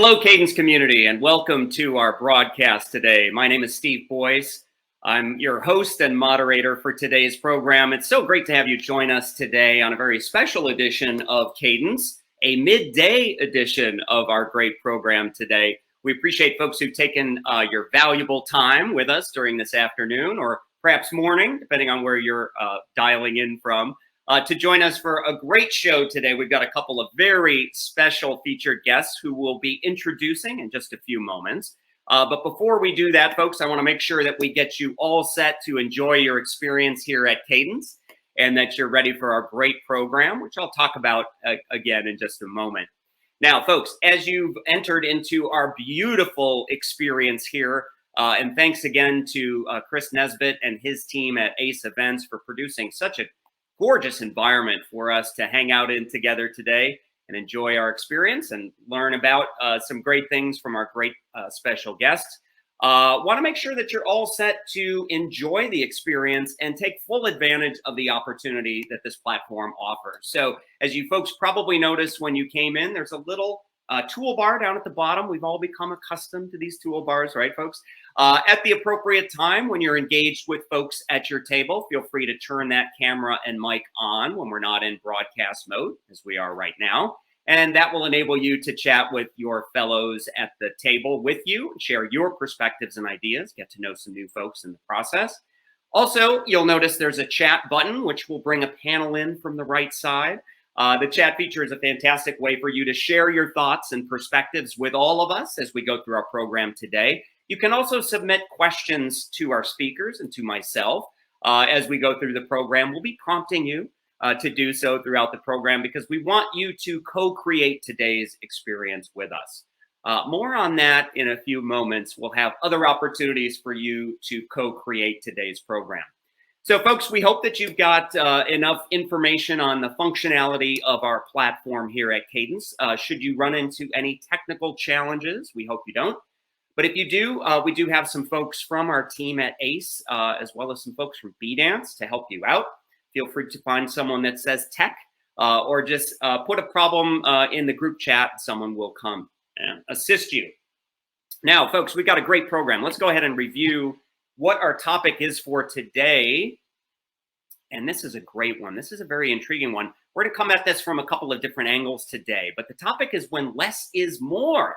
Hello, Cadence community, and welcome to our broadcast today. My name is Steve Boyce. I'm your host and moderator for today's program. It's so great to have you join us today on a very special edition of Cadence, a midday edition of our great program today. We appreciate folks who've taken your valuable time with us during this afternoon or perhaps morning, depending on where you're dialing in from. To join us for a great show today, we've got a couple of very special featured guests who we'll be introducing in just a few moments. But before we do that, folks, I want to make sure that we get you all set to enjoy your experience here at Cadence and that you're ready for our great program, which I'll talk about again in just a moment. Now, folks, as you've entered into our beautiful experience here, and thanks again to Chris Nesbitt and his team at ACE Events for producing such a gorgeous environment for us to hang out in together today and enjoy our experience and learn about some great things from our great special guests. Want to make sure that you're all set to enjoy the experience and take full advantage of the opportunity that this platform offers. So as you folks probably noticed when you came in, there's a little toolbar down at the bottom. We've all become accustomed to these toolbars, right, folks? At the appropriate time, when you're engaged with folks at your table, feel free to turn that camera and mic on when we're not in broadcast mode, as we are right now. And that will enable you to chat with your fellows at the table with you, share your perspectives and ideas, get to know some new folks in the process. Also, you'll notice there's a chat button, which will bring a panel in from the right side. The chat feature is a fantastic way for you to share your thoughts and perspectives with all of us as we go through our program today. You can also submit questions to our speakers and to myself as we go through the program. We'll be prompting you to do so throughout the program because we want you to co-create today's experience with us. More on that in a few moments. We'll have other opportunities for you to co-create today's program. So, folks, we hope that you've got enough information on the functionality of our platform here at Cadence. Should you run into any technical challenges, we hope you don't. But if you do, we do have some folks from our team at ACE, as well as some folks from Cadence to help you out. Feel free to find someone that says tech, or just put a problem in the group chat. Someone will come and assist you. Now, folks, we've got a great program. Let's go ahead and review what our topic is for today. And this is a great one. This is a very intriguing one. We're going to come at this from a couple of different angles today, but the topic is when less is more,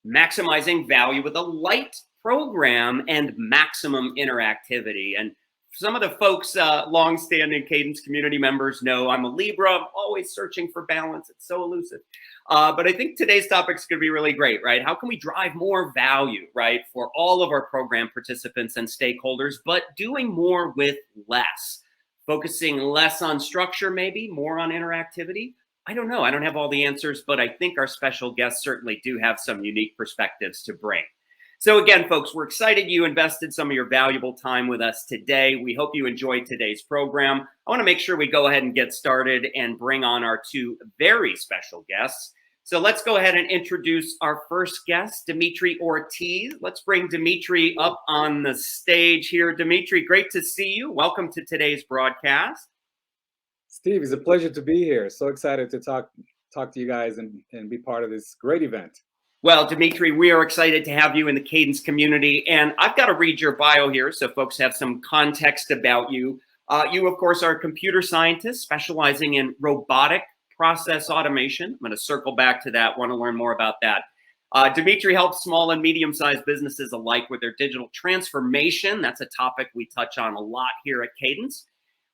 maximizing value with a light program and maximum interactivity. And some of the folks, long-standing Cadence community members know I'm a Libra. I'm always searching for balance. It's so elusive. But I think today's topic is going to be really great, right? How can we drive more value, right, for all of our program participants and stakeholders, but doing more with less? Focusing less on structure, maybe, more on interactivity? I don't know. I don't have all the answers, but I think our special guests certainly do have some unique perspectives to bring. So again, folks, we're excited you invested some of your valuable time with us today. We hope you enjoyed today's program. I want to make sure we go ahead and get started and bring on our two very special guests. So let's go ahead and introduce our first guest, Dimitri Ortiz. Let's bring Dimitri up on the stage here. Dimitri, great to see you. Welcome to today's broadcast. Steve, it's a pleasure to be here. So excited to talk to you guys and be part of this great event. Well, Dimitri, we are excited to have you in the Cadence community, and I've got to read your bio here so folks have some context about you. You, of course, are a computer scientist specializing in robotic process automation. I'm going to circle back to that, want to learn more about that. Dimitri helps small and medium-sized businesses alike with their digital transformation. That's a topic we touch on a lot here at Cadence.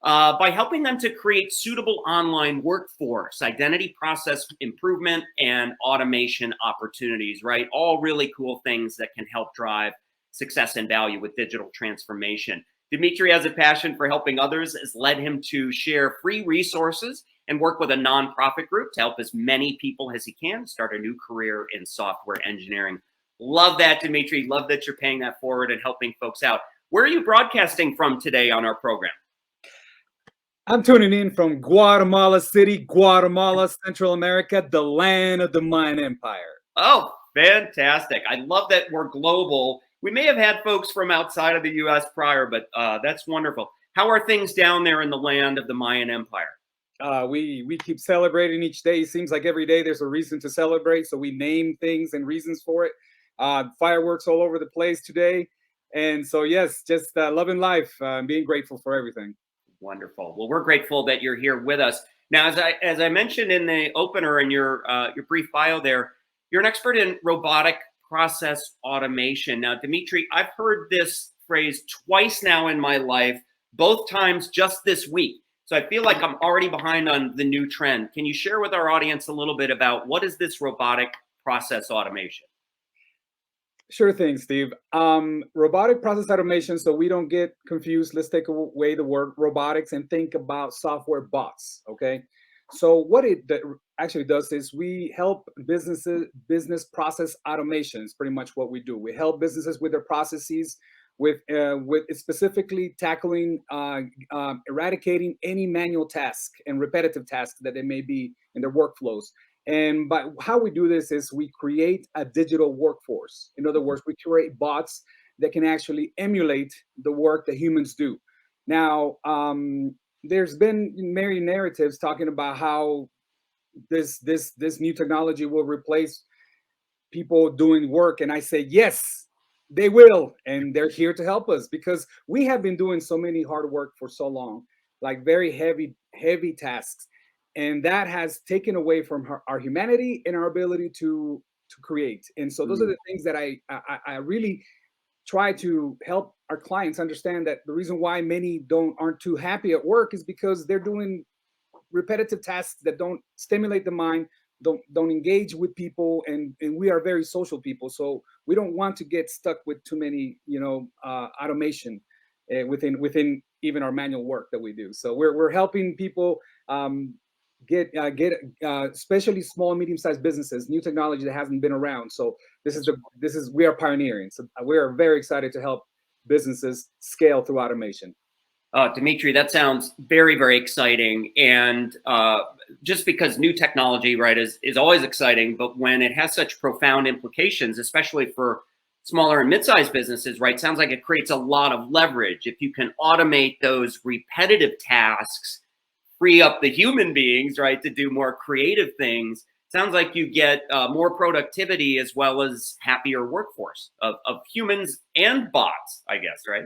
By helping them to create suitable online workforce, identity process improvement, and automation opportunities, right? All really cool things that can help drive success and value with digital transformation. Dimitri has a passion for helping others, has led him to share free resources and work with a nonprofit group to help as many people as he can start a new career in software engineering. Love that, Dimitri. Love that you're paying that forward and helping folks out. Where are you broadcasting from today on our program? I'm tuning in from Guatemala City, Guatemala, Central America, the land of the Mayan Empire. Oh, fantastic. I love that we're global. We may have had folks from outside of the U.S. prior, but that's wonderful. How are things down there in the land of the Mayan Empire? We keep celebrating each day. It seems like every day there's a reason to celebrate, so we name things and reasons for it. Fireworks all over the place today, and so yes, just loving life, and being grateful for everything. Wonderful. Well, we're grateful that you're here with us. Now, as I mentioned in the opener in your brief bio there, you're an expert in robotic process automation. Now, Dimitri, I've heard this phrase twice now in my life, both times just this week. So I feel like I'm already behind on the new trend. Can you share with our audience a little bit about what is this robotic process automation? Sure thing, Steve. Robotic process automation, so we don't get confused. Let's take away the word robotics and think about software bots. Okay. So what actually does is we help business process automation is pretty much what we do. We help businesses with their processes, with specifically tackling eradicating any manual task and repetitive tasks that they may be in their workflows. And by how we do this is we create a digital workforce. In other words, we create bots that can actually emulate the work that humans do. Now, there's been many narratives talking about how this new technology will replace people doing work, and I say yes, they will, and they're here to help us because we have been doing so many hard work for so long, like very heavy tasks, and that has taken away from our humanity and our ability to create. And so those are the things that I really try to help our clients understand, that the reason why many aren't too happy at work is because they're doing repetitive tasks that don't stimulate the mind, don't engage with people, and we are very social people, so we don't want to get stuck with too many automation within even our manual work that we do. So we're helping people get especially small and medium-sized businesses, new technology that hasn't been around. So we are pioneering, so we are very excited to help businesses scale through automation. Dimitri, that sounds very, very exciting. And just because new technology, right, is always exciting, but when it has such profound implications, especially for smaller and mid-sized businesses, right, sounds like it creates a lot of leverage. If you can automate those repetitive tasks, free up the human beings, right, to do more creative things, sounds like you get more productivity as well as happier workforce of humans and bots, I guess, right?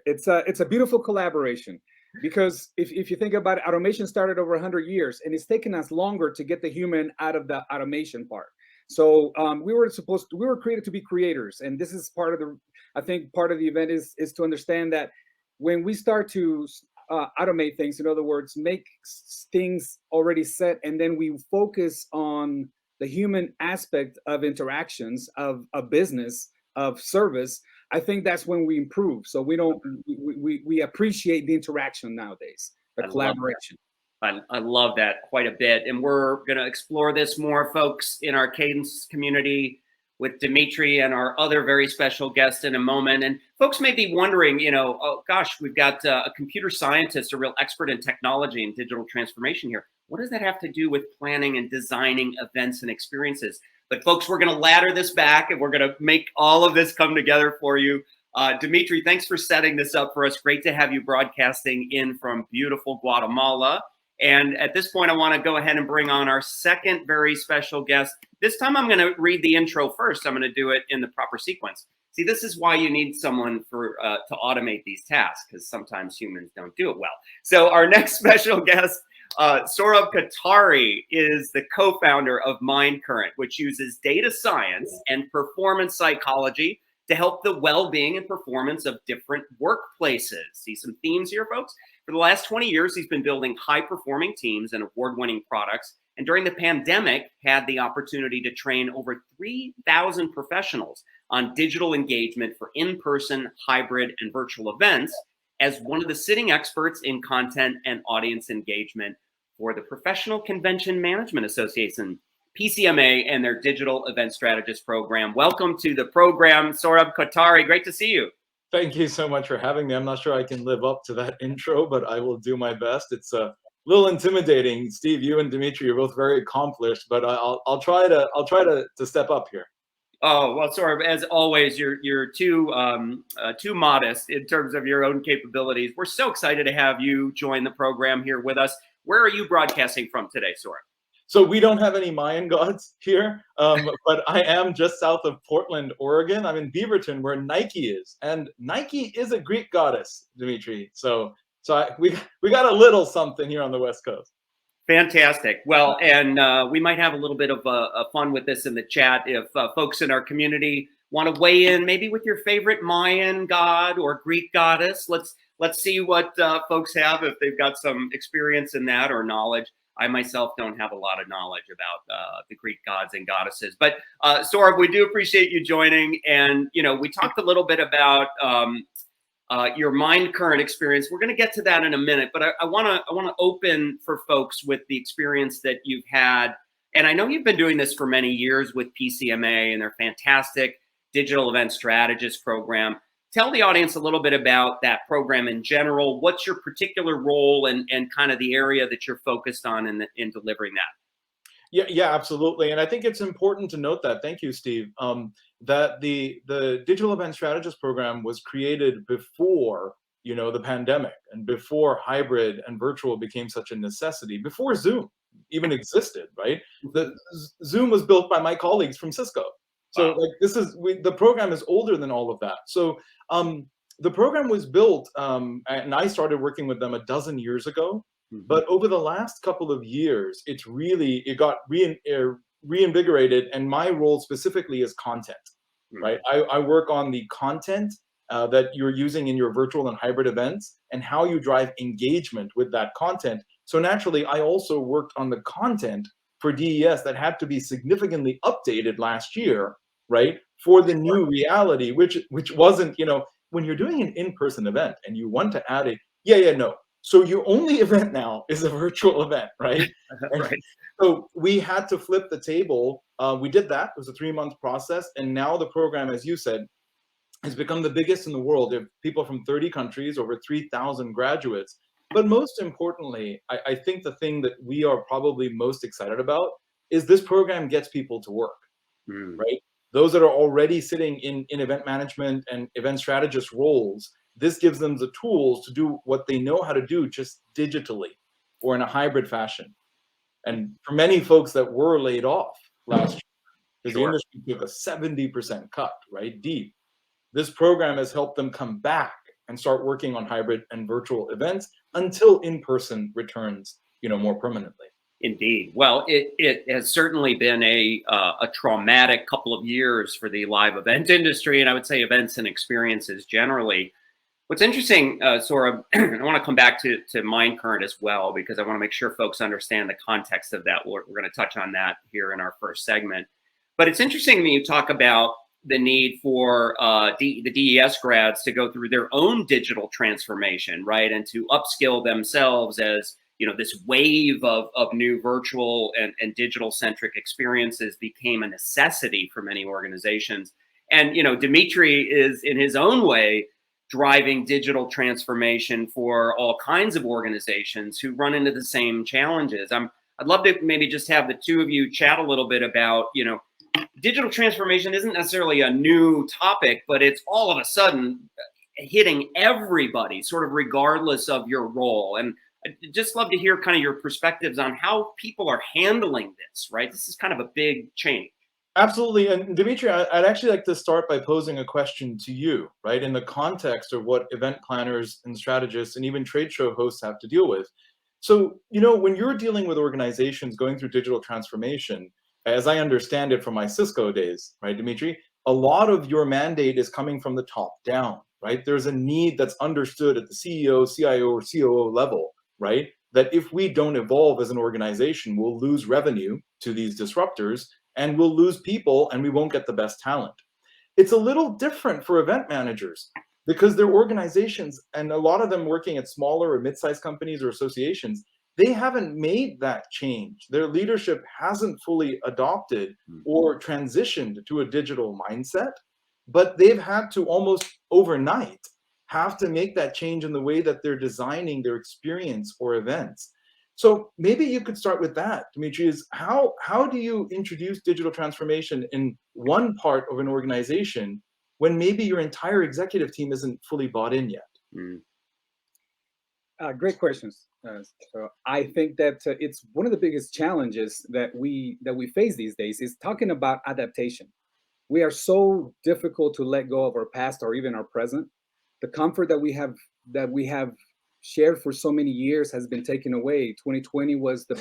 It's a beautiful collaboration, because if you think about it, automation started over 100 years, and it's taken us longer to get the human out of the automation part. So we were created to be creators, and this is part of I think part of the event is to understand that when we start to automate things, in other words, make things already set, and then we focus on the human aspect of interactions of business, of service, I think that's when we improve. So we appreciate the interaction nowadays, the collaboration. I love that quite a bit. And we're going to explore this more, folks, in our Cadence community with Dimitri and our other very special guest in a moment. And folks may be wondering, oh gosh, we've got a computer scientist, a real expert in technology and digital transformation here. What does that have to do with planning and designing events and experiences? But folks, we're going to ladder this back, and we're going to make all of this come together for you. Dimitri, thanks for setting this up for us. Great to have you broadcasting in from beautiful Guatemala. And at this point, I want to go ahead and bring on our second very special guest. This time, I'm going to read the intro first. I'm going to do it in the proper sequence. See, this is why you need someone to automate these tasks, because sometimes humans don't do it well. So our next special guest, Saurabh Katari, is the co-founder of MindCurrent, which uses data science and performance psychology to help the well-being and performance of different workplaces. See some themes here, folks? For the last 20 years, he's been building high-performing teams and award-winning products. And during the pandemic, had the opportunity to train over 3,000 professionals on digital engagement for in-person, hybrid, and virtual events, as one of the sitting experts in content and audience engagement for the Professional Convention Management Association, PCMA, and their Digital Event Strategist program. Welcome to the program, Saurabh Katari. Great to see you. Thank you so much for having me. I'm not sure I can live up to that intro, but I will do my best. It's a little intimidating. Steve, you and Dimitri are both very accomplished, but I'll try to step up here. Oh, well, Saurabh, as always, you're too modest in terms of your own capabilities. We're so excited to have you join the program here with us. Where are you broadcasting from today, Sora? So we don't have any Mayan gods here, but I am just south of Portland, Oregon. I'm in Beaverton, where Nike is, and Nike is a Greek goddess, Dimitri. We got a little something here on the West Coast. Fantastic. Well, and we might have a little bit of fun with this in the chat if folks in our community want to weigh in, maybe with your favorite Mayan god or Greek goddess. Let's see what folks have, if they've got some experience in that or knowledge. I myself don't have a lot of knowledge about the Greek gods and goddesses, but Saurabh, we do appreciate you joining. And we talked a little bit about your mind current experience. We're going to get to that in a minute, but I want to open for folks with the experience that you've had. And I know you've been doing this for many years with PCMA and their fantastic digital event strategist program. Tell the audience a little bit about that program in general. What's your particular role and kind of the area that you're focused on in delivering that? Yeah, absolutely. And I think it's important to note that, thank you, Steve, that the Digital Event Strategist program was created before, the pandemic and before hybrid and virtual became such a necessity, before Zoom even existed, right? The Zoom was built by my colleagues from Cisco. So like the program is older than all of that. So the program was built, and I started working with them a dozen years ago. But over the last couple of years, it got reinvigorated, and my role specifically is content, right? I work on the content that you're using in your virtual and hybrid events and how you drive engagement with that content. So naturally, I also worked on the content for DES that had to be significantly updated last year, right? For the new reality, which wasn't, when you're doing an in-person event and you want to add no. So your only event now is a virtual event, right? Right. So we had to flip the table. We did that. It was a 3-month process. And now the program, as you said, has become the biggest in the world. There are people from 30 countries, over 3,000 graduates. But most importantly, I think the thing that we are probably most excited about is this program gets people to work, right? Those that are already sitting in event management and event strategist roles, this gives them the tools to do what they know how to do just digitally or in a hybrid fashion. And for many folks that were laid off last year, because the industry took a 70% cut, right, deep, this program has helped them come back and start working on hybrid and virtual events until in-person returns, more permanently. Indeed. Well, it has certainly been a traumatic couple of years for the live event industry, and I would say events and experiences generally. What's interesting, Saurabh, I want to come back to Mind Current as well, because I want to make sure folks understand the context of that. We're going to touch on that here in our first segment. But it's interesting that you talk about the need for the DES grads to go through their own digital transformation, right? And to upskill themselves as, this wave of new virtual and digital-centric experiences became a necessity for many organizations. And, Dimitri is, in his own way, driving digital transformation for all kinds of organizations who run into the same challenges. I'd love to maybe just have the two of you chat a little bit about, digital transformation isn't necessarily a new topic, but it's all of a sudden hitting everybody, sort of regardless of your role. And I'd just love to hear kind of your perspectives on how people are handling this, right? This is kind of a big change. Absolutely. And Dimitri, I'd actually like to start by posing a question to you, right? In the context of what event planners and strategists and even trade show hosts have to deal with. So, when you're dealing with organizations going through digital transformation, as I understand it from my Cisco days, right, Dimitri, a lot of your mandate is coming from the top down, right? There's a need that's understood at the CEO, CIO, or COO level, right? That if we don't evolve as an organization, we'll lose revenue to these disruptors and we'll lose people and we won't get the best talent. It's a little different for event managers because their organizations, and a lot of them working at smaller or mid-sized companies or associations, they haven't made that change. Their leadership hasn't fully adopted or transitioned to a digital mindset, but they've had to almost overnight have to make that change in the way that they're designing their experience or events. So maybe you could start with that, Dimitri, is how do you introduce digital transformation in one part of an organization when maybe your entire executive team isn't fully bought in yet? Great questions. So I think that it's one of the biggest challenges that we face these days is talking about adaptation. We are so difficult to let go of our past or even our present. The comfort that we have shared for so many years has been taken away. 2020 was the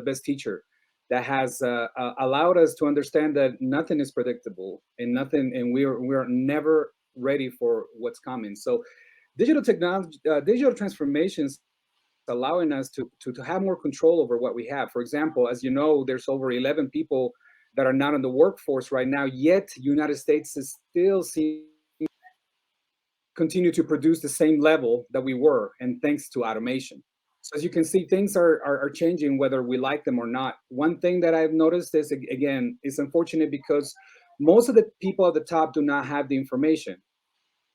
best teacher that has allowed us to understand that nothing is predictable and nothing, and we are never ready for what's coming. So digital technology, digital transformations allowing us to have more control over what we have. For example, as you know, there's over 11 people that are not in the workforce right now, yet United States is still seeing continue to produce the same level that we were, and thanks to automation. So as you can see, things are changing whether we like them or not. One thing that I've noticed is, again, it's unfortunate because most of the people at the top do not have the information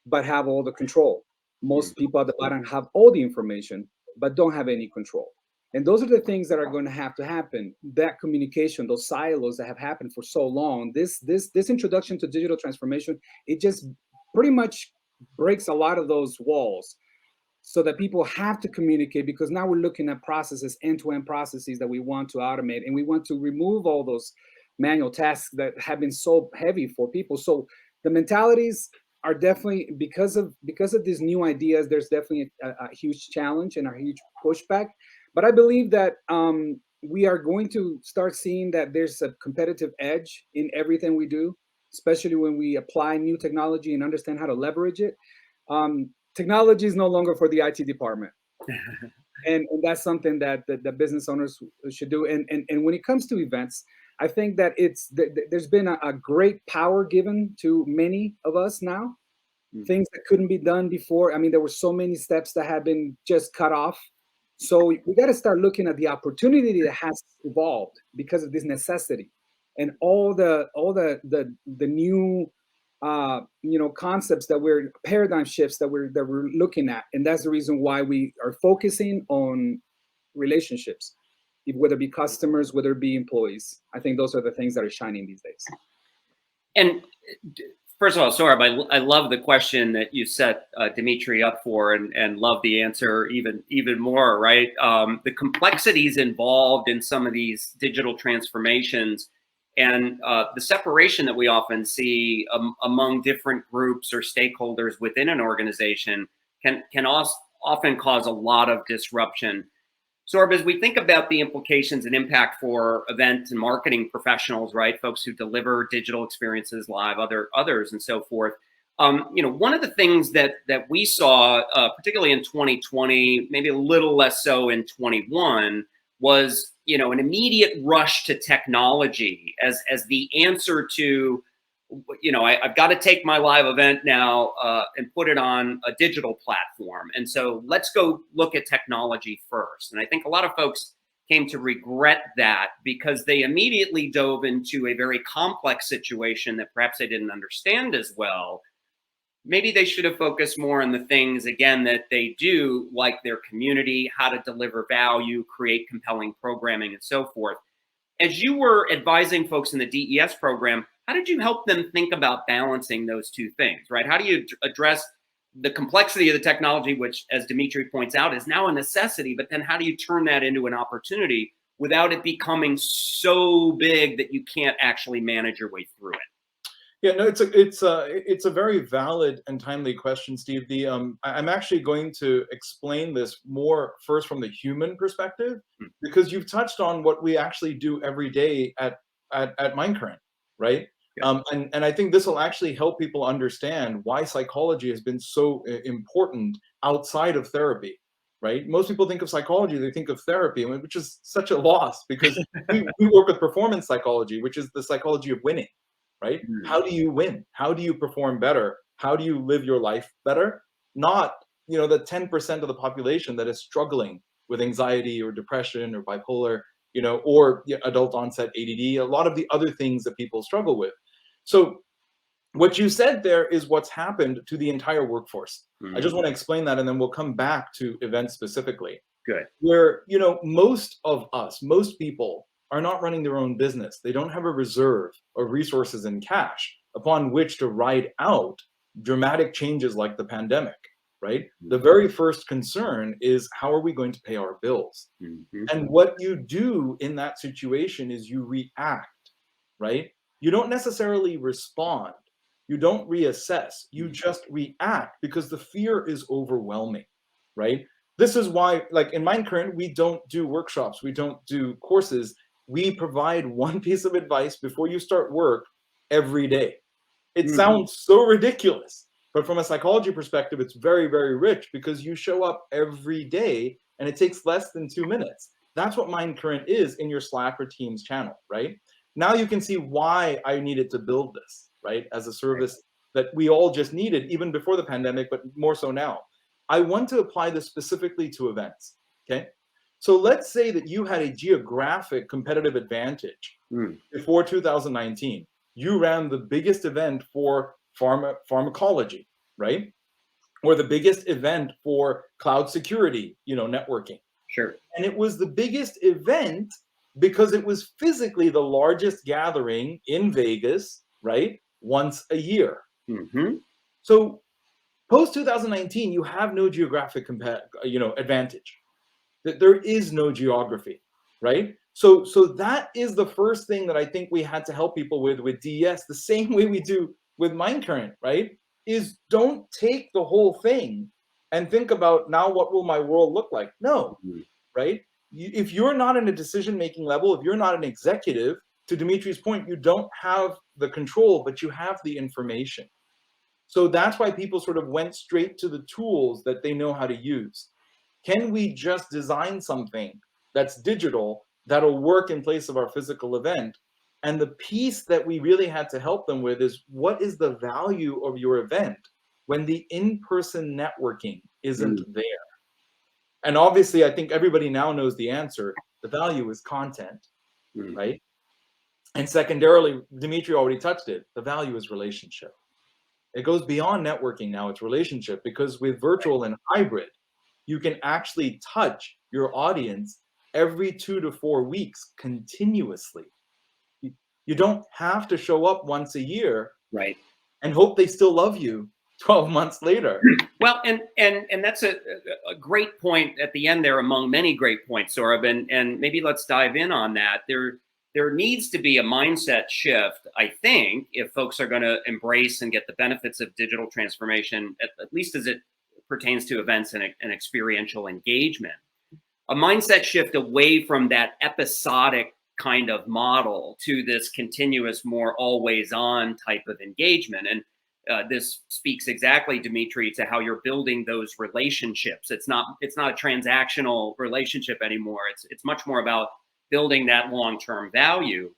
but have all the control. Most people at the bottom have all the information but don't have any control. And those are the things that are going to happen. That communication, those silos that have happened for so long. This introduction to digital transformation, it just pretty much breaks a lot of those walls so that people have to communicate, because now we're looking at processes, end-to-end processes that we want to automate, and we want to remove all those manual tasks that have been so heavy for people. So the mentalities are definitely, because of these new ideas, there's definitely a huge challenge and a huge pushback. But I believe that we are going to start seeing that there's a competitive edge in everything we do, especially when we apply new technology and understand how to leverage it. Technology is no longer for the IT department. And that's something that the business owners should do. And when it comes to events, I think that there's been a great power given to many of us now, things that couldn't be done before. I mean, there were so many steps that have been just cut off. So we got to start looking at the opportunity that has evolved because of this necessity, and all the new concepts that we're paradigm shifts that we're looking at. And that's the reason why we are focusing on relationships, whether it be customers, whether it be employees. I think those are the things that are shining these days. And first of all, Saurabh, I love the question that you set Dimitri up for, and love the answer even more, right? The complexities involved in some of these digital transformations, and the separation that we often see among different groups or stakeholders within an organization can also often cause a lot of disruption. So, as we think about the implications and impact for event and marketing professionals, right, folks who deliver digital experiences live, others, and so forth, one of the things that we saw, particularly in 2020, maybe a little less so in 21, was an immediate rush to technology as the answer to, I've got to take my live event now and put it on a digital platform. And so let's go look at technology first. And I think a lot of folks came to regret that because they immediately dove into a very complex situation that perhaps they didn't understand as well. Maybe they should have focused more on the things, again, that they do, like their community, how to deliver value, create compelling programming, and so forth. As you were advising folks in the DES program, how did you help them think about balancing those two things, right? How do you address the complexity of the technology, which, as Dimitri points out, is now a necessity, but then how do you turn that into an opportunity without it becoming so big that you can't actually manage your way through it? Yeah, no, it's a very valid and timely question, Steve. I'm actually going to explain this more first from the human perspective, because you've touched on what we actually do every day at Mindcurrent, right? Yeah. And I think this will actually help people understand why psychology has been so important outside of therapy, right? Most people think of psychology, they think of therapy, which is such a loss, because we work with performance psychology, which is the psychology of winning. Right? How do you win? How do you perform better? How do you live your life better? Not, the 10% of the population that is struggling with anxiety or depression or bipolar, or adult onset ADD, a lot of the other things that people struggle with. So what you said there is what's happened to the entire workforce. I just want to explain that, and then we'll come back to events specifically. Good. Where, most of us, most people, are not running their own business. They don't have a reserve of resources in cash upon which to ride out dramatic changes like the pandemic, right? The very first concern is, how are we going to pay our bills? Mm-hmm. And what you do in that situation is you react, right? You don't necessarily respond. You don't reassess. You just react because the fear is overwhelming, right? This is why, like in Mindcurrent, we don't do workshops, we don't do courses. We provide one piece of advice before you start work every day. It sounds so ridiculous, but from a psychology perspective, it's very, very rich because you show up every day and it takes less than 2 minutes. That's what Mindcurrent is in your Slack or Teams channel, right? Now you can see why I needed to build this, right? As a service that we all just needed even before the pandemic, but more so now. I want to apply this specifically to events, okay? So let's say that you had a geographic competitive advantage before 2019. You ran the biggest event for pharmacology, right? Or the biggest event for cloud security, networking. Sure. And it was the biggest event because it was physically the largest gathering in Vegas, right? Once a year. Mm-hmm. So post 2019, you have no geographic advantage. There is no geography, right? So that is the first thing that I think we had to help people with DES, the same way we do with Mindcurrent, right? Is don't take the whole thing and think about, now what will my world look like? No, right? If you're not in a decision-making level, if you're not an executive, to Dimitri's point, you don't have the control, but you have the information. So that's why people sort of went straight to the tools that they know how to use. Can we just design something that's digital that'll work in place of our physical event? And the piece that we really had to help them with is, what is the value of your event when the in-person networking isn't there? And obviously, I think everybody now knows the answer. The value is content, right? And secondarily, Dimitri already touched it. The value is relationship. It goes beyond networking now, it's relationship, because with virtual and hybrid, you can actually touch your audience every 2 to 4 weeks continuously. You don't have to show up once a year, right, and hope they still love you 12 months later. Well, and that's a great point at the end there, among many great points, Saurabh, and maybe let's dive in on that. There needs to be a mindset shift, I think, if folks are going to embrace and get the benefits of digital transformation, at least as it pertains to events and experiential engagement. A mindset shift away from that episodic kind of model to this continuous, more always on type of engagement. And this speaks exactly, Dimitri, to how you're building those relationships. It's not a transactional relationship anymore. It's much more about building that long-term value.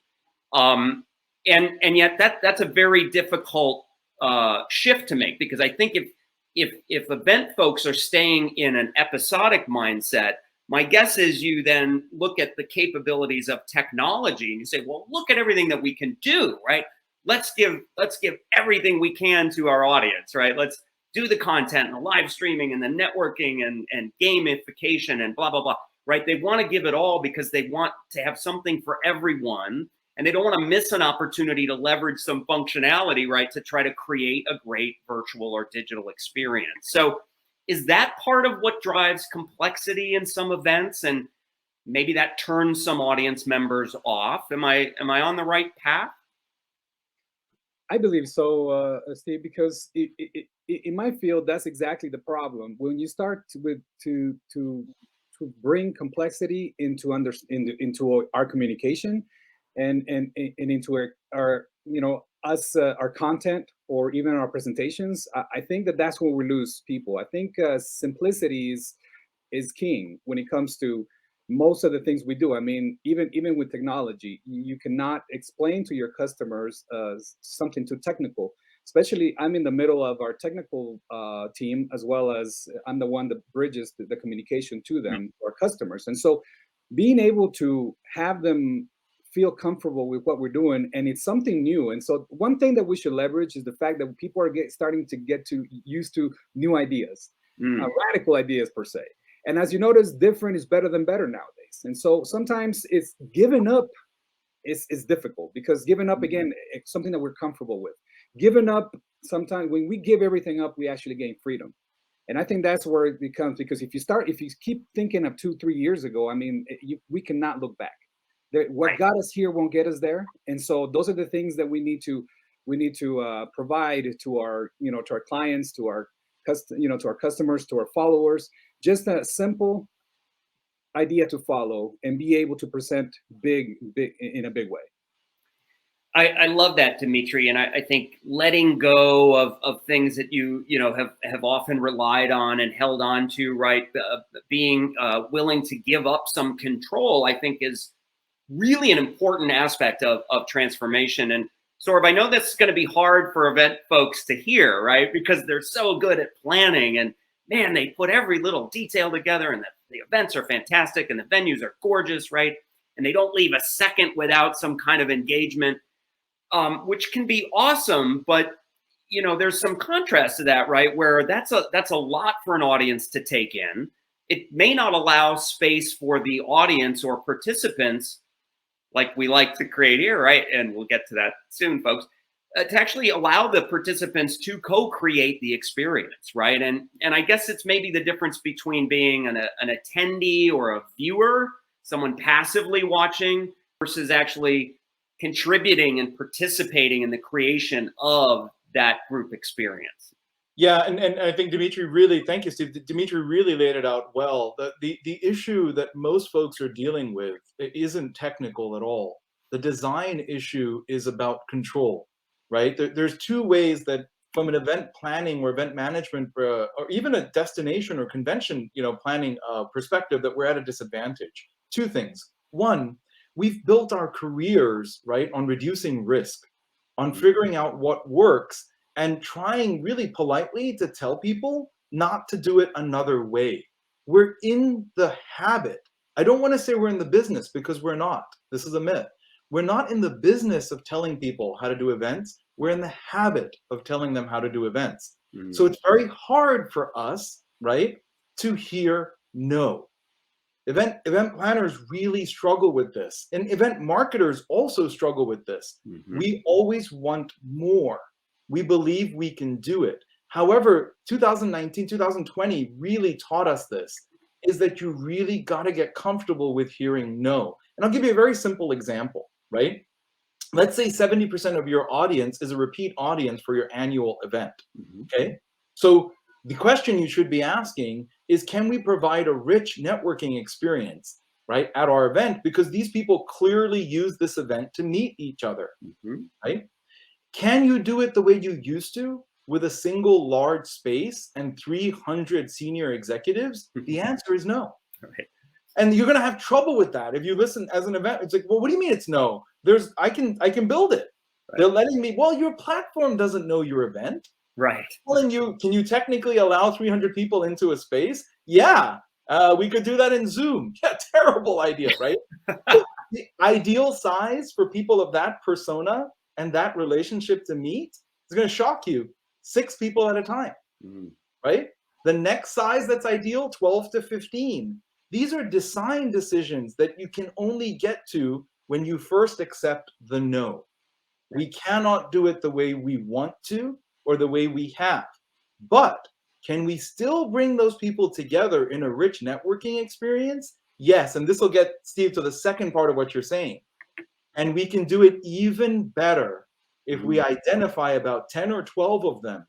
And yet that's a very difficult shift to make, because I think if event folks are staying in an episodic mindset, my guess is you then look at the capabilities of technology and you say, well, look at everything that we can do, right? Let's give everything we can to our audience, right? Let's do the content and the live streaming and the networking and gamification and blah, blah, blah, right? They want to give it all because they want to have something for everyone, and they don't want to miss an opportunity to leverage some functionality, right, to try to create a great virtual or digital experience. So is that part of what drives complexity in some events, and maybe that turns some audience members off? Am I on the right path? I believe so, Steve, because in my field, that's exactly the problem. When you start to bring complexity into our communication and into our us our content, or even our presentations, I think that's where we lose people. I think simplicity is king when it comes to most of the things we do. I mean, even with technology, you cannot explain to your customers something too technical. Especially, I'm in the middle of our technical team, as well as I'm the one that bridges the communication to them, our customers. And so being able to have them feel comfortable with what we're doing, and it's something new. And so one thing that we should leverage is the fact that people are starting to get used to new ideas, radical ideas per se. And as you notice, different is better than better nowadays. And so sometimes it's giving up is difficult, because giving up, again, it's something that we're comfortable with. Giving up, sometimes when we give everything up, we actually gain freedom. And I think that's where it becomes, because if you keep thinking of 2-3 years ago, I mean, we cannot look back. What Right. got us here won't get us there. And so those are the things that we need to provide to our, to our clients, to our to our customers, to our followers. Just a simple idea to follow and be able to present big in a big way. I love that, Dimitri, and I think letting go of things that you have often relied on and held on to, right? Being willing to give up some control, I think, is really an important aspect of transformation. And Saurabh, I know that's going to be hard for event folks to hear, right? Because they're so good at planning, and man, they put every little detail together, and the events are fantastic, and the venues are gorgeous, right? And they don't leave a second without some kind of engagement. Which can be awesome, but there's some contrast to that, right? Where that's a lot for an audience to take in. It may not allow space for the audience or participants, like we like to create here, right? And we'll get to that soon, folks. To actually allow the participants to co-create the experience, right? And I guess it's maybe the difference between being an attendee or a viewer, someone passively watching, versus actually contributing and participating in the creation of that group experience. Yeah, and I think Dimitri really, thank you, Steve. Dimitri really laid it out well. The issue that most folks are dealing with isn't technical at all. The design issue is about control, right? There's two ways that, from an event planning or event management, or even a destination or convention, planning perspective, that we're at a disadvantage. Two things. One, we've built our careers, right, on reducing risk, on figuring out what works, and trying really politely to tell people not to do it another way. We're in the habit. I don't want to say we're in the business, because we're not. This is a myth. We're not in the business of telling people how to do events. We're in the habit of telling them how to do events. So it's very hard for us, right, to hear no. Event planners really struggle with this, and event marketers also struggle with this. We always want more. We believe we can do it. However, 2019, 2020 really taught us this, is that you really got to get comfortable with hearing no. And I'll give you a very simple example, right? Let's say 70% of your audience is a repeat audience for your annual event, okay? So the question you should be asking is, can we provide a rich networking experience, right, at our event? Because these people clearly use this event to meet each other, right? Can you do it the way you used to, with a single large space and 300 senior executives? The answer is no. Right. And you're going to have trouble with that. If you listen as an event, it's like, well, what do you mean it's no? I can build it. Right. They're letting me, well, your platform doesn't know your event. Right. Telling you, can you technically allow 300 people into a space? Yeah, we could do that in Zoom. Yeah, terrible idea, right? The ideal size for people of that persona and that relationship to meet is going to shock you. 6 people at a time, right? The next size that's ideal, 12 to 15. These are design decisions that you can only get to when you first accept the no. We cannot do it the way we want to, or the way we have. But can we still bring those people together in a rich networking experience? Yes, and this will get, Steve, to the second part of what you're saying. And we can do it even better if we identify about 10 or 12 of them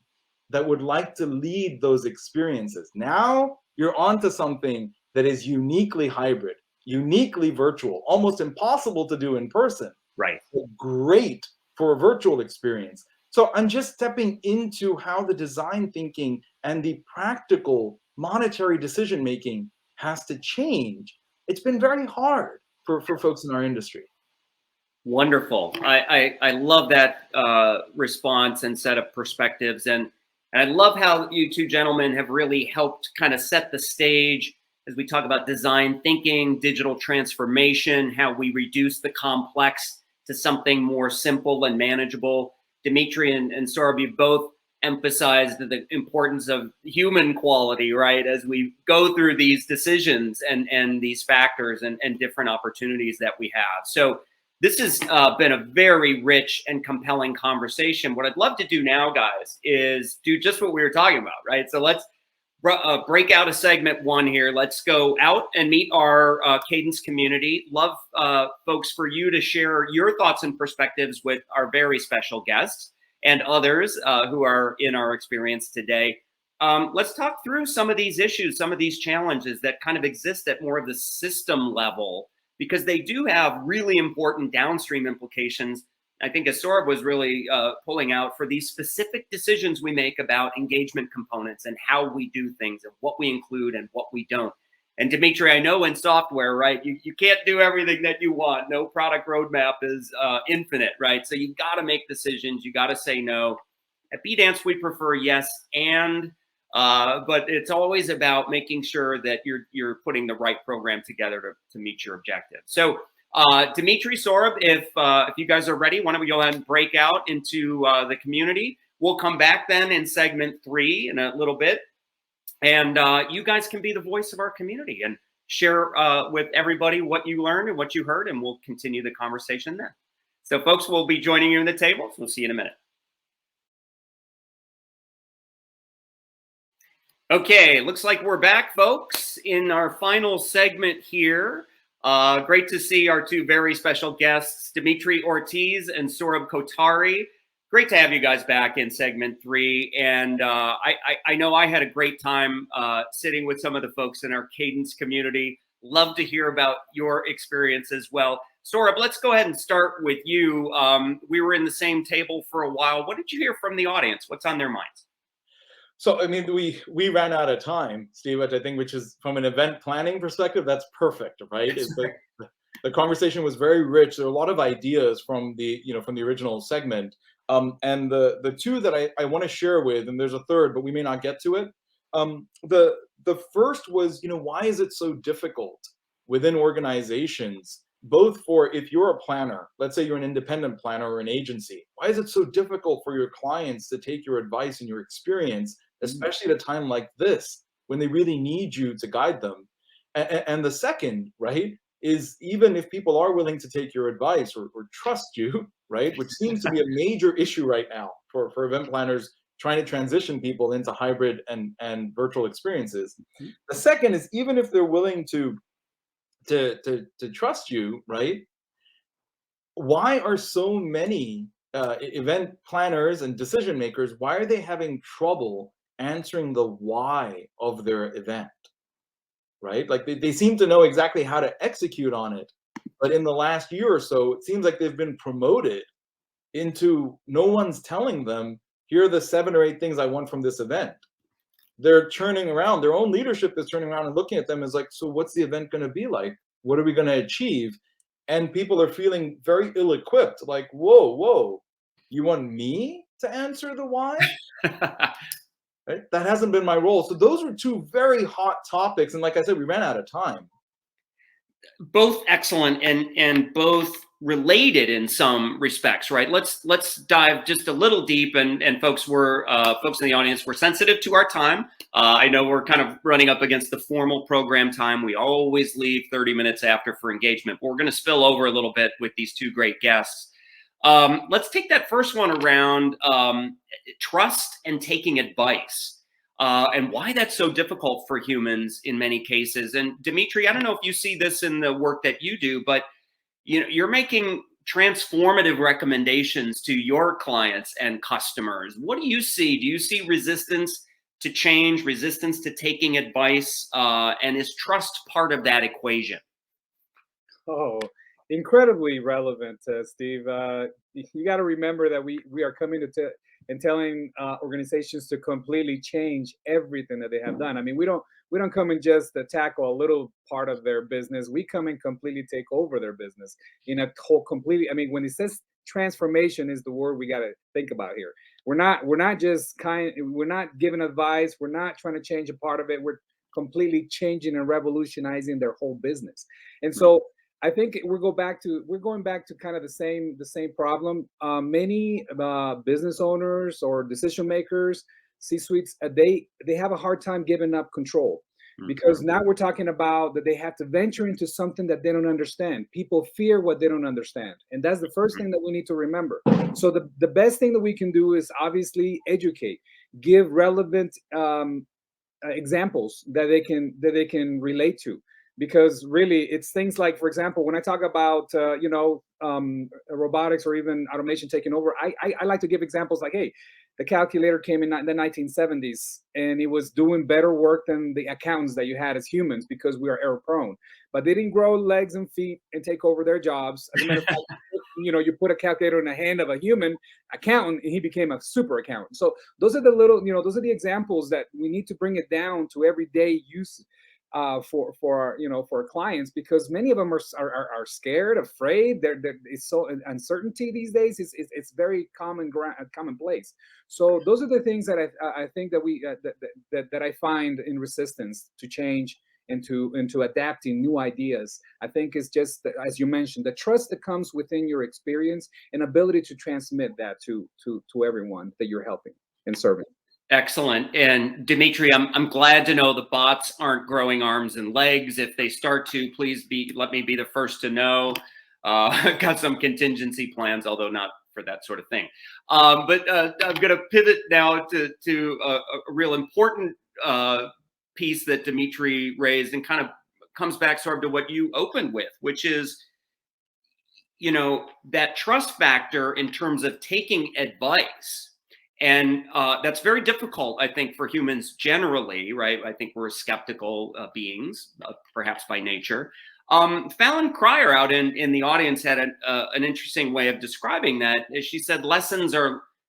that would like to lead those experiences. Now you're onto something that is uniquely hybrid, uniquely virtual, almost impossible to do in person. Right. But great for a virtual experience. So I'm just stepping into how the design thinking and the practical monetary decision making has to change. It's been very hard for folks in our industry. Wonderful. I love that response and set of perspectives. And I love how you two gentlemen have really helped kind of set the stage as we talk about design thinking, digital transformation, how we reduce the complex to something more simple and manageable. Dimitri and Saurabh, you both emphasized the importance of human quality, right? As we go through these decisions and these factors and different opportunities that we have. So this has been a very rich and compelling conversation. What I'd love to do now, guys, is do just what we were talking about, right? So let's break out of segment one here. Let's go out and meet our Cadence community. Love, folks, for you to share your thoughts and perspectives with our very special guests and others who are in our experience today. Let's talk through some of these issues, some of these challenges that kind of exist at more of the system level, because they do have really important downstream implications. I think as Saurabh was really pulling out for these specific decisions we make about engagement components and how we do things and what we include and what we don't. And Dimitri, I know in software, right, you can't do everything that you want. No product roadmap is infinite, right? So you got to make decisions. You got to say no. At BDance, we prefer yes and, but it's always about making sure that you're putting the right program together to meet your objective. So Dimitri, Saurabh, if you guys are ready, why don't we go ahead and break out into the community? We'll come back then in segment 3 in a little bit. And you guys can be the voice of our community and share with everybody what you learned and what you heard, and we'll continue the conversation there. So folks, we'll be joining you in the tables. We'll see you in a minute. Okay, looks like we're back, folks, in our final segment here. Great to see our two very special guests, Dimitri Ortiz and Saurabh Kotari. Great to have you guys back in segment 3. And I know I had a great time sitting with some of the folks in our Cadence community. Love to hear about your experience as well. Saurabh, let's go ahead and start with you. We were in the same table for a while. What did you hear from the audience? What's on their minds? So, I mean, we ran out of time, Steve, I think, which is from an event planning perspective, that's perfect, right? The conversation was very rich. There are a lot of ideas from the original segment. And the two that I want to share with, and there's a third, but we may not get to it. The first was, why is it so difficult within organizations, both for if you're a planner, let's say you're an independent planner or an agency, why is it so difficult for your clients to take your advice and your experience, especially at a time like this, when they really need you to guide them? And the second, right, is even if people are willing to take your advice or trust you, right, which seems to be a major issue right now for event planners trying to transition people into hybrid and virtual experiences. The second is even if they're willing to trust you, right, why are so many event planners and decision makers, why are they having trouble answering the why of their event, right? Like they seem to know exactly how to execute on it, but in the last year or so, it seems like they've been promoted into no one's telling them, here are the 7 or 8 things I want from this event. They're turning around, their own leadership is turning around and looking at them as like, so what's the event going to be like? What are we going to achieve? And people are feeling very ill-equipped, like, whoa, you want me to answer the why? Right? That hasn't been my role. So those were 2 very hot topics. And like I said, we ran out of time. Both excellent and both related in some respects, right? Let's dive just a little deep, and folks in the audience, we're sensitive to our time. I know we're kind of running up against the formal program time. We always leave 30 minutes after for engagement, but we're going to spill over a little bit with these 2 great guests. Let's take that first one around trust and taking advice. And why that's so difficult for humans in many cases. And Dimitri, I don't know if you see this in the work that you do, but you're making transformative recommendations to your clients and customers. What do you see? Do you see resistance to change, resistance to taking advice, and is trust part of that equation? Oh, incredibly relevant, Steve. You got to remember that we are coming to and telling organizations to completely change everything that they have done. I mean, we don't come and just tackle a little part of their business. We come and completely take over their business in a whole completely. I mean, when it says transformation is the word we got to think about here. We're not just we're not giving advice. We're not trying to change a part of it. We're completely changing and revolutionizing their whole business. And so I think we're going back to kind of the same problem. Many business owners or decision makers, C-suites, they have a hard time giving up control, because now we're talking about that they have to venture into something that they don't understand. People fear what they don't understand, and that's the first thing that we need to remember. So the best thing that we can do is obviously educate, give relevant examples that they can relate to, because really it's things like, for example, when I talk about robotics or even automation taking over, I like to give examples like, hey, the calculator came in the 1970s and it was doing better work than the accountants that you had as humans, because we are error prone. But they didn't grow legs and feet and take over their jobs. As a matter of fact, you put a calculator in the hand of a human accountant and he became a super accountant. So those are the little, those are the examples that we need to bring it down to everyday use for our clients, because many of them are scared, afraid. It's so uncertainty these days. It's very commonplace. So those are the things that I think that we that I find in resistance to change, into adapting new ideas. I think it's just as you mentioned, the trust that comes within your experience and ability to transmit that to everyone that you're helping and serving. Excellent. And Dimitri, I'm glad to know the bots aren't growing arms and legs. If they start to, please let me be the first to know. I've got some contingency plans, although not for that sort of thing. But I'm going to pivot now to a real important piece that Dimitri raised, and kind of comes back sort of to what you opened with, which is, that trust factor in terms of taking advice. And that's very difficult, I think, for humans generally, right? I think we're skeptical beings, perhaps by nature. Fallon Cryer out in the audience had an interesting way of describing that. She said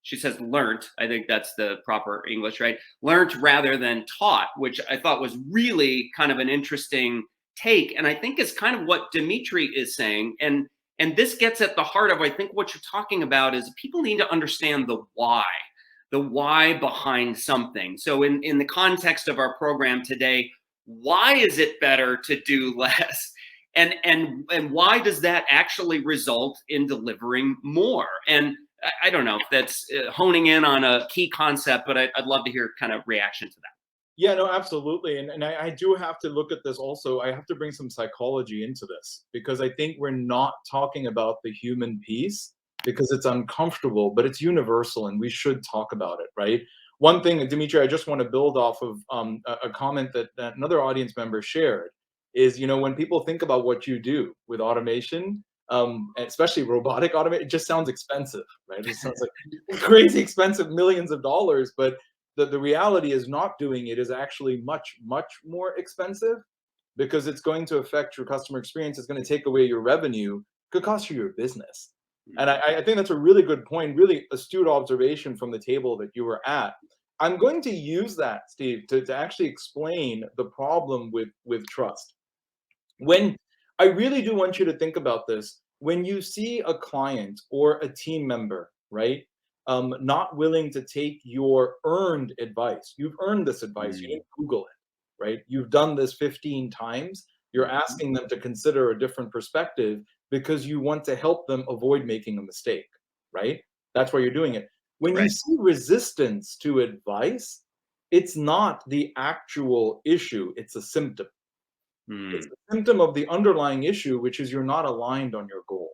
she says learnt. I think that's the proper English, right? Learnt rather than taught, which I thought was really kind of an interesting take. And I think is kind of what Dimitri is saying. And this gets at the heart of, I think, what you're talking about is people need to understand the why behind something. So in the context of our program today, why is it better to do less? And why does that actually result in delivering more? And I don't know if that's honing in on a key concept, but I'd love to hear kind of reaction to that. Yeah, no, absolutely. And I do have to look at this also. I have to bring some psychology into this, because I think we're not talking about the human piece because it's uncomfortable, but it's universal and we should talk about it, right? One thing, Dimitri, I just want to build off of a comment that another audience member shared is, when people think about what you do with automation, especially robotic automation, it just sounds expensive, right? It sounds like crazy expensive, millions of dollars, but the reality is not doing it is actually much, much more expensive, because it's going to affect your customer experience. It's going to take away your revenue, could cost you your business. And I think that's a really good point, really astute observation from the table that you were at. I'm going to use that, Steve, to actually explain the problem with trust. When I really do want you to think about this, when you see a client or a team member, right, not willing to take your earned advice. You've earned this advice. You didn't Google it, right? You've done this 15 times. You're asking them to consider a different perspective because you want to help them avoid making a mistake, right? That's why you're doing it. When you see resistance to advice, it's not the actual issue, it's a symptom. It's a symptom of the underlying issue, which is you're not aligned on your goal.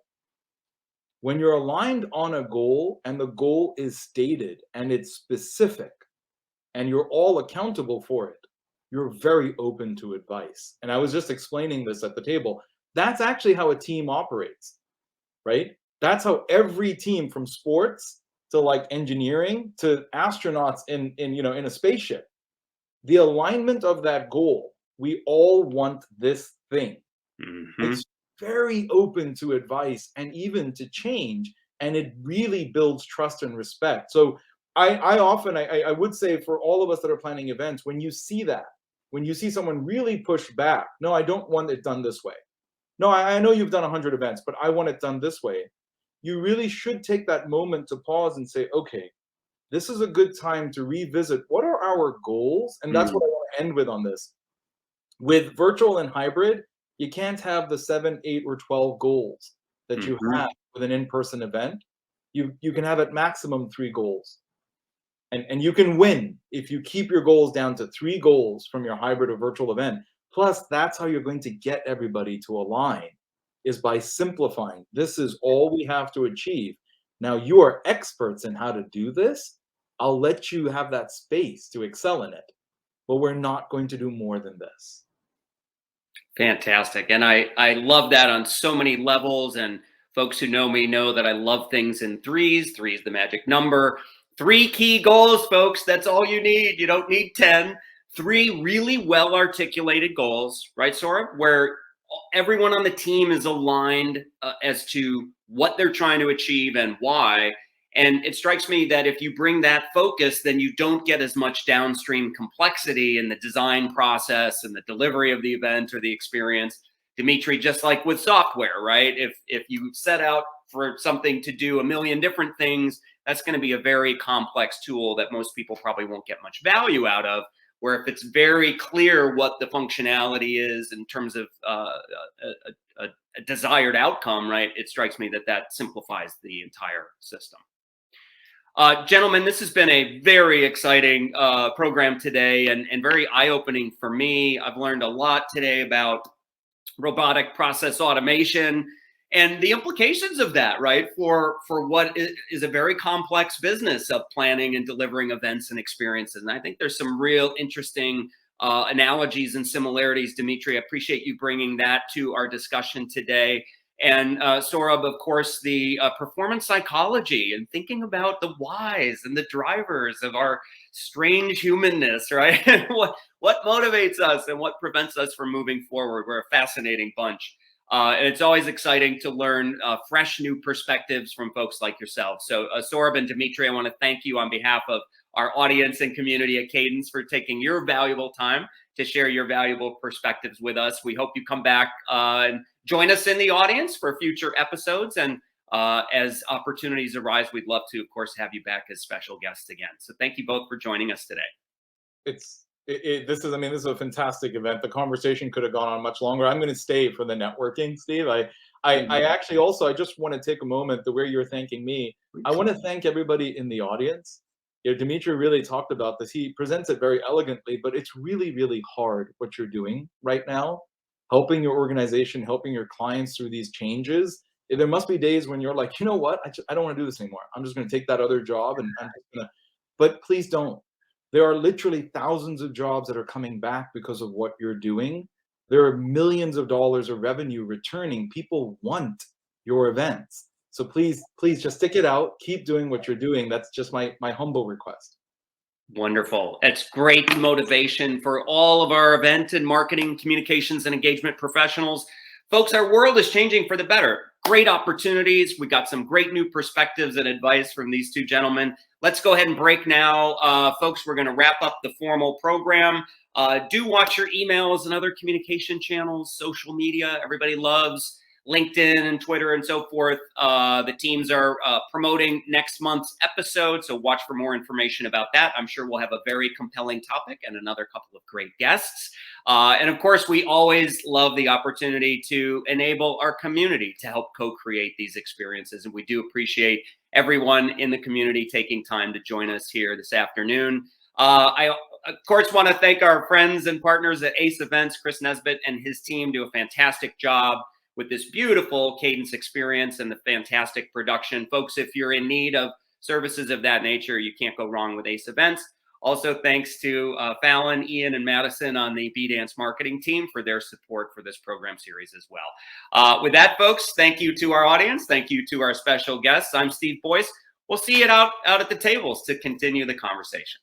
When you're aligned on a goal and the goal is stated and it's specific and you're all accountable for it, you're very open to advice. And I was just explaining this at the table. That's actually how a team operates, right? That's how every team, from sports to like engineering to astronauts in a spaceship, the alignment of that goal, we all want this thing. It's very open to advice and even to change, and it really builds trust and respect. So I often would say, for all of us that are planning events, when you see that, when you see someone really push back, no, I don't want it done this way. No, I know you've done 100 events, but I want it done this way. You really should take that moment to pause and say, okay, this is a good time to revisit what are our goals. And that's what I want to end with on this. With virtual and hybrid, you can't have the 7, 8, or 12 goals that you have with an in-person event. You can have at maximum 3 goals. And you can win if you keep your goals down to 3 goals from your hybrid or virtual event. Plus, that's how you're going to get everybody to align, is by simplifying. This is all we have to achieve. Now, you are experts in how to do this. I'll let you have that space to excel in it. but we're not going to do more than this. Fantastic. And I love that on so many levels. And folks who know me know that I love things in threes. Three is the magic number. 3 key goals, folks. That's all you need. You don't need 10. 3 really well articulated goals, right, Sora? Where everyone on the team is aligned as to what they're trying to achieve and why. And it strikes me that if you bring that focus, then you don't get as much downstream complexity in the design process and the delivery of the event or the experience. Dimitri, just like with software, right? If you set out for something to do a million different things, that's going to be a very complex tool that most people probably won't get much value out of. Where if it's very clear what the functionality is in terms of a desired outcome, right? It strikes me that that simplifies the entire system. Gentlemen, this has been a very exciting program today and very eye-opening for me. I've learned a lot today about robotic process automation and the implications of that, right, for what is a very complex business of planning and delivering events and experiences. And I think there's some real interesting analogies and similarities. Dimitri, I appreciate you bringing that to our discussion today. And Saurabh, of course, the performance psychology and thinking about the whys and the drivers of our strange humanness, right? what motivates us and what prevents us from moving forward. We're a fascinating bunch. And it's always exciting to learn fresh new perspectives from folks like yourself. So Saurabh and Dimitri, I want to thank you on behalf of our audience and community at Cadence for taking your valuable time to share your valuable perspectives with us. We hope you come back and join us in the audience for future episodes. And as opportunities arise, we'd love to, of course, have you back as special guests again. So thank you both for joining us today. This is a fantastic event. The conversation could have gone on much longer. I'm going to stay for the networking, Steve. I actually also, I just want to take a moment the way you're thanking me. I want to thank everybody in the audience. You know, Dimitri really talked about this. He presents it very elegantly, but it's really, really hard what you're doing right now, helping your organization, helping your clients through these changes. There must be days when you're like, you know what? I don't want to do this anymore. I'm just going to take that other job and I'm just going to, but please don't. There are literally thousands of jobs that are coming back because of what you're doing. There are millions of dollars of revenue returning. People want your events. So please just stick it out. Keep doing what you're doing. That's just my humble request. Wonderful. It's great motivation for all of our event and marketing, communications, and engagement professionals. Folks, our world is changing for the better. Great opportunities. We got some great new perspectives and advice from these two gentlemen. Let's go ahead and break now. Folks, we're going to wrap up the formal program. Do watch your emails and other communication channels, social media. Everybody loves LinkedIn and Twitter and so forth. The teams are promoting next month's episode, so watch for more information about that. I'm sure we'll have a very compelling topic and another couple of great guests. And of course, we always love the opportunity to enable our community to help co-create these experiences. And we do appreciate everyone in the community taking time to join us here this afternoon. I, of course, want to thank our friends and partners at Ace Events. Chris Nesbitt and his team do a fantastic job with this beautiful Cadence experience and the fantastic production. Folks, if you're in need of services of that nature, you can't go wrong with Ace Events. Also, thanks to Fallon, Ian, and Madison on the B-Dance marketing team for their support for this program series as well. With that, folks, thank you to our audience. Thank you to our special guests. I'm Steve Boyce. We'll see you out at the tables to continue the conversation.